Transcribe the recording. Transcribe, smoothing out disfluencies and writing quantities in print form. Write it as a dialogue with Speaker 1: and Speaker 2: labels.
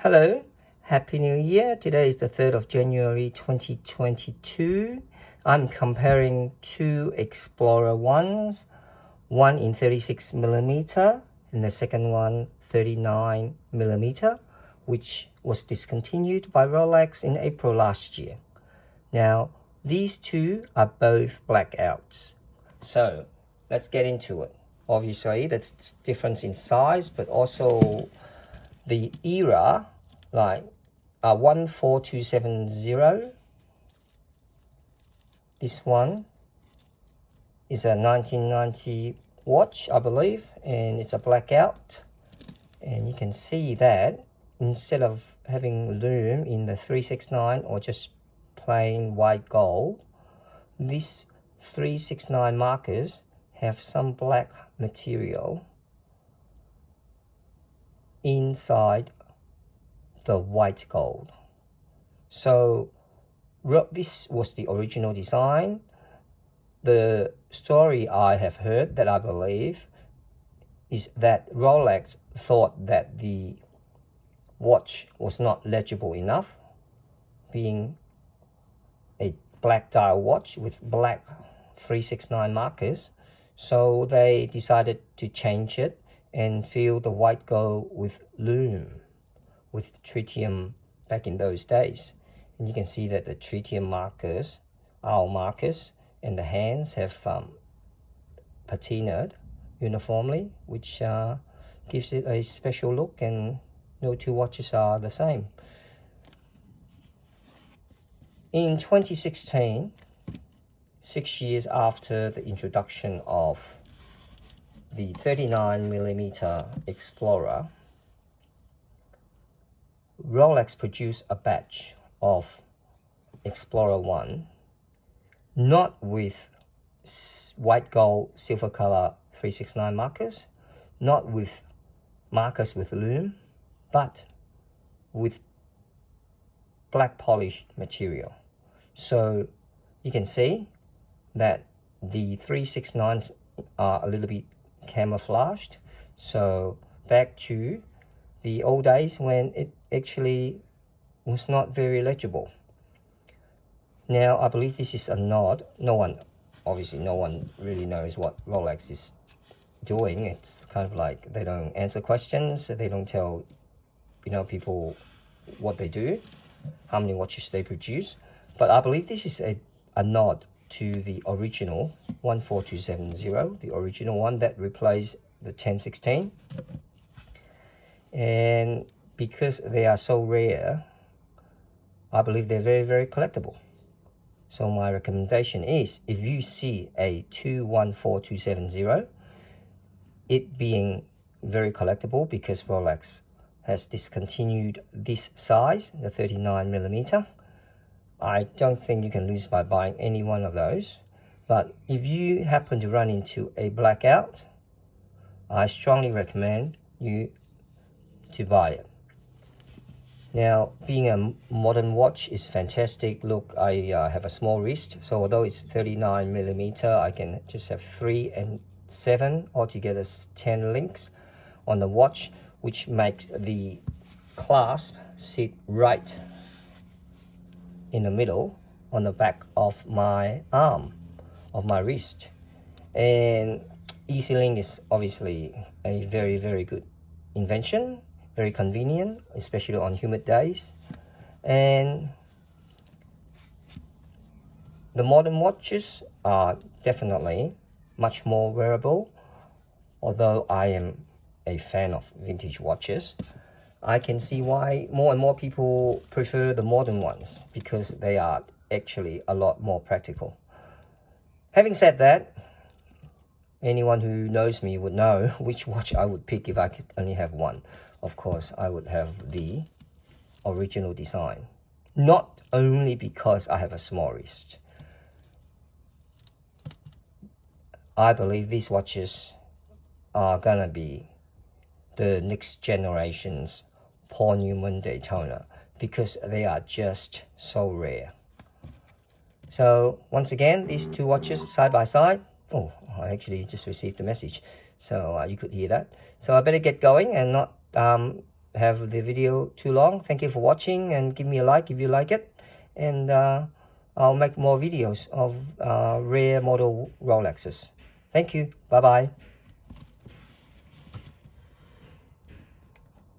Speaker 1: Hello, Happy New Year. Today is the 3rd of January 2022. I'm comparing two Explorer ones, one in 36mm and the second one 39mm, which was discontinued by Rolex in April last year. Now, these two are both blackouts. So, let's get into it. Obviously, that's difference in size, but also the era, like 14270. This one is a 1990 watch, I believe, and it's a blackout. And you can see that instead of having lume in the 369 or just plain white gold, these 369 markers have some black material inside the white gold. So this was the original design. The story I have heard, that I believe, is that Rolex thought that the watch was not legible enough, being a black dial watch with black 369 markers, so they decided to change it and fill the white gold with lume, with tritium back in those days. And you can see that the tritium markers, our markers, and the hands have patinaed uniformly, which gives it a special look, and no two watches are the same. In 2016, 6 years after the introduction of the 39mm Explorer, Rolex produced a batch of Explorer 1, not with white gold silver color 369 markers, not with markers with lume, but with black polished material. So you can see that the 369s are a little bit camouflaged. So back to the old days when it actually was not very legible. Now I believe this is a nod. No one really knows what Rolex is doing. It's kind of like they don't answer questions, they don't tell people what they do, how many watches they produce. But I believe this is a nod to the original 14270, the original one that replaced the 1016. And because they are so rare, I believe they're very, very collectible. So my recommendation is, if you see a 214270, it being very collectible because Rolex has discontinued this size, the 39mm, I don't think you can lose by buying any one of those. But if you happen to run into a blackout, I strongly recommend you to buy it. Now, being a modern watch is fantastic. Look, I have a small wrist, so although it's 39mm, I can just have 3 and 7, altogether 10 links on the watch, which makes the clasp sit right in the middle on the back of my arm, of my wrist. And Easy Link is obviously a very, very good invention, very convenient, especially on humid days. And the modern watches are definitely much more wearable. Although I am a fan of vintage watches, I can see why more and more people prefer the modern ones, because they are actually a lot more practical. Having said that, anyone who knows me would know which watch I would pick if I could only have one. Of course, I would have the original design. Not only because I have a small wrist. I believe these watches are gonna be the next generation's Paul Newman Daytona, because they are just so rare. So once again, these two watches side by side. Oh, I actually just received a message, so you could hear that. So I better get going and not have the video too long. Thank you for watching, and give me a like if you like it. And I'll make more videos of rare model Rolexes. Thank you. Bye bye.